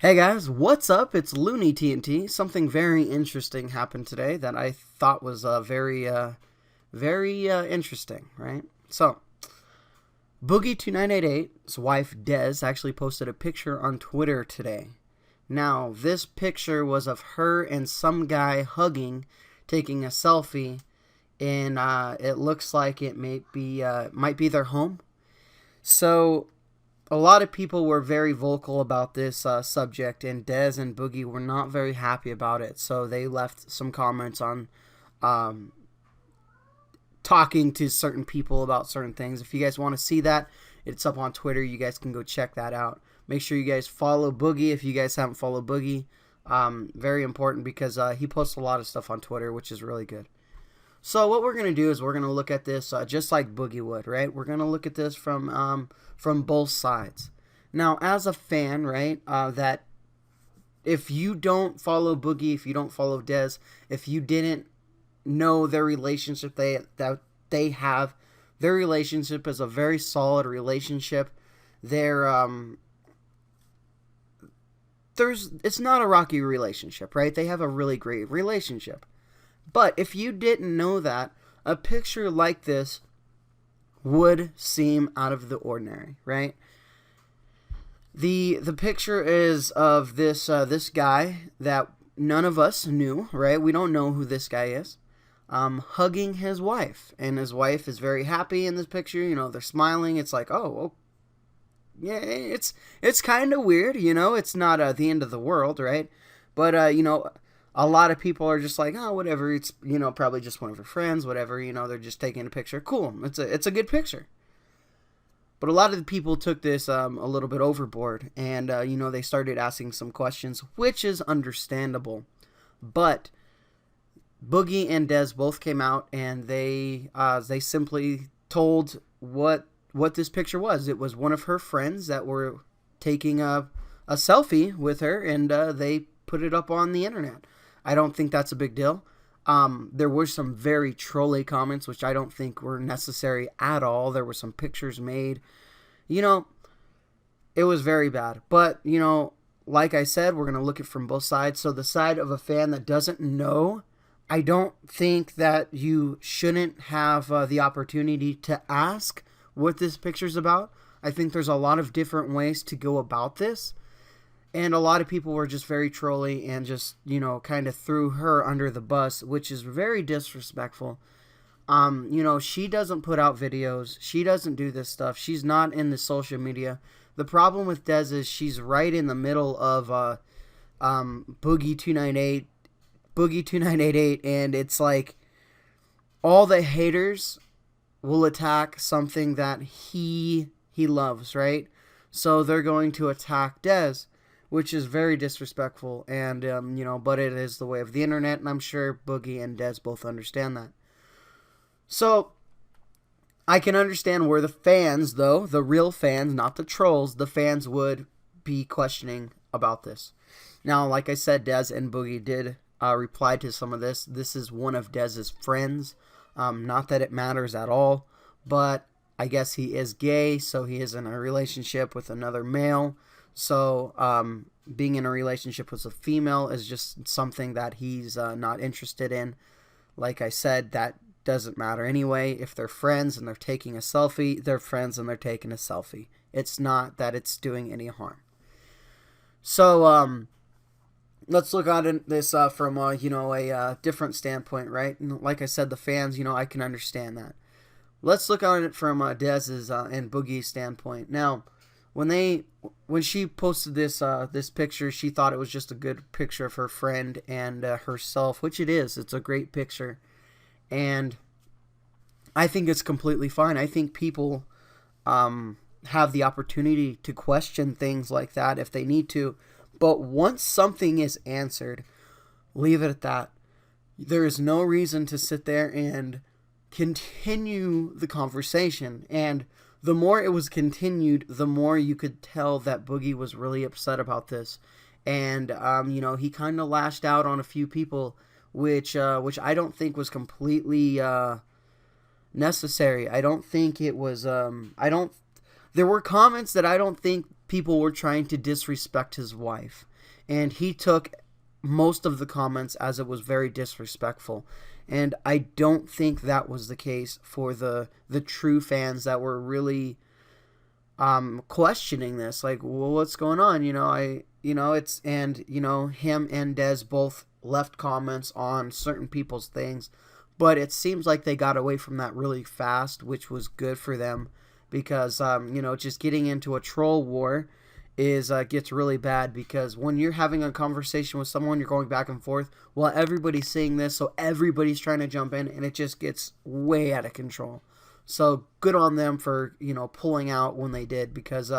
Hey guys, what's up? It's Looney TNT. Something very interesting happened today that I thought was very interesting, right? So, Boogie2988's wife Dez actually posted a picture on Twitter today. Now, this picture was of her and some guy hugging, taking a selfie, and it looks like it might be their home. So, a lot of people were very vocal about this subject, and Dez and Boogie were not very happy about it. So they left some comments on talking to certain people about certain things. If you guys want to see that, it's up on Twitter. You guys can go check that out. Make sure you guys follow Boogie if you guys haven't followed Boogie. Very important because he posts a lot of stuff on Twitter, which is really good. So what we're going to do is we're going to look at this just like Boogie would, right? We're going to look at this from both sides. Now, as a fan, right, that if you don't follow Boogie, if you don't follow Dez, if you didn't know their relationship that they have, their relationship is a very solid relationship. It's not a rocky relationship, right? They have a really great relationship. But if you didn't know that, a picture like this would seem out of the ordinary, right? The picture is of this guy that none of us knew, right? We don't know who this guy is, hugging his wife, and his wife is very happy in this picture. You know, they're smiling. It's like, oh, yeah, it's kind of weird. You know, it's not the end of the world, right? But you know, a lot of people are just like, oh, whatever. It's, you know, probably just one of her friends, whatever. You know, they're just taking a picture. Cool. It's a good picture. But a lot of the people took this a little bit overboard, and you know, they started asking some questions, which is understandable. But Boogie and Dez both came out, and they simply told what this picture was. It was one of her friends that were taking a selfie with her, and they put it up on the internet. I don't think that's a big deal. There were some very trolly comments, which I don't think were necessary at all. There were some pictures made. You know, it was very bad. But, you know, like I said, we're going to look at it from both sides. So the side of a fan that doesn't know, I don't think that you shouldn't have the opportunity to ask what this picture's about. I think there's a lot of different ways to go about this. And a lot of people were just very trolly and just, you know, kind of threw her under the bus, which is very disrespectful. You know, she doesn't put out videos. She doesn't do this stuff. She's not in the social media. The problem with Dez is she's right in the middle of Boogie2988, and it's like all the haters will attack something that he loves, right? So they're going to attack Dez, which is very disrespectful, and, you know, but it is the way of the internet, and I'm sure Boogie and Dez both understand that. So, I can understand where the fans, though, the real fans, not the trolls, the fans would be questioning about this. Now, like I said, Dez and Boogie did reply to some of this. This is one of Dez's friends. Not that it matters at all, but I guess he is gay, so he is in a relationship with another male. So, being in a relationship with a female is just something that he's not interested in. Like I said, that doesn't matter anyway. If they're friends and they're taking a selfie, they're friends and they're taking a selfie. It's not that it's doing any harm. So, let's look at this from, you know, a different standpoint, right? And like I said, the fans, you know, I can understand that. Let's look at it from Dez's and Boogie's standpoint. Now, when she posted this this picture, she thought it was just a good picture of her friend and herself, which it is. It's a great picture, and I think it's completely fine. I think people have the opportunity to question things like that if they need to, but once something is answered, leave it at that. There is no reason to sit there and continue the conversation, and the more it was continued, the more you could tell that Boogie was really upset about this. And, you know, he kind of lashed out on a few people, which I don't think was completely necessary. I don't think it was, there were comments that I don't think people were trying to disrespect his wife. And he took most of the comments as it was very disrespectful. And I don't think that was the case for the true fans that were really questioning this. Like, well, what's going on? Him and Dez both left comments on certain people's things. But it seems like they got away from that really fast, which was good for them. Because, just getting into a troll war gets really bad, because when you're having a conversation with someone, you're going back and forth. Well, everybody's seeing this, so everybody's trying to jump in, and it just gets way out of control. So good on them for, pulling out when they did, because,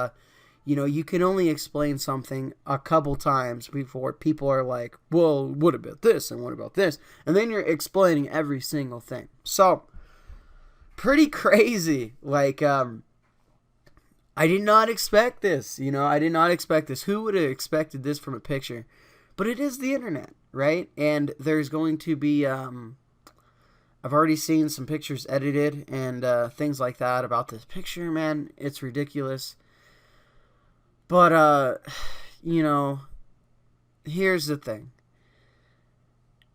you can only explain something a couple times before people are like, well, what about this, and what about this? And then you're explaining every single thing. So, pretty crazy. Like, I did not expect this. I did not expect this. Who would have expected this from a picture? But it is the internet, right? And there's going to be, I've already seen some pictures edited and things like that about this picture, man. It's ridiculous. But, here's the thing.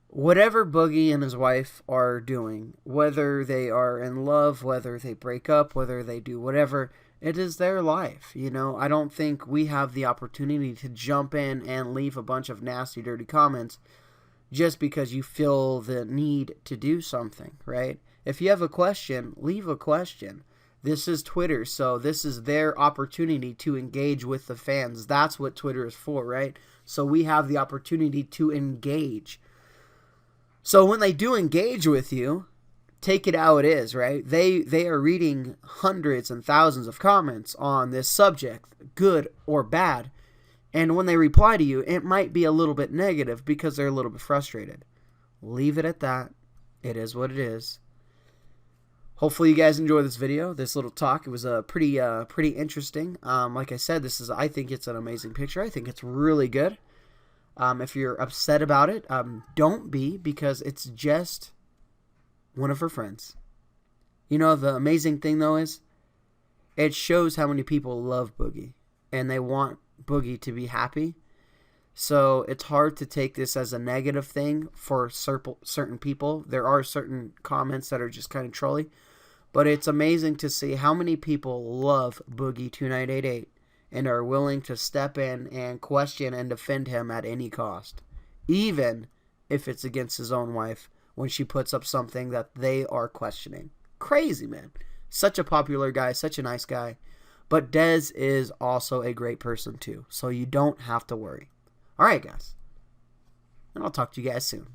Whatever Boogie and his wife are doing, whether they are in love, whether they break up, whether they do whatever, it is their life. I don't think we have the opportunity to jump in and leave a bunch of nasty, dirty comments just because you feel the need to do something, right? If you have a question, leave a question. This is Twitter, so this is their opportunity to engage with the fans. That's what Twitter is for, right? So we have the opportunity to engage. So when they do engage with you, take it how it is, right? They are reading hundreds and thousands of comments on this subject, good or bad. And when they reply to you, it might be a little bit negative because they're a little bit frustrated. Leave it at that. It is what it is. Hopefully you guys enjoy this video, this little talk. It was pretty interesting. Like I said, I think it's an amazing picture. I think it's really good. If you're upset about it, don't be, because it's just one of her friends. The amazing thing, though, is it shows how many people love Boogie, and they want Boogie to be happy. So it's hard to take this as a negative thing for certain people. There are certain comments that are just kind of trolly, but it's amazing to see how many people love Boogie2988 and are willing to step in and question and defend him at any cost, even if it's against his own wife when she puts up something that they are questioning. Crazy, man. Such a popular guy, such a nice guy. But Dez is also a great person too, so you don't have to worry. All right, guys. And I'll talk to you guys soon.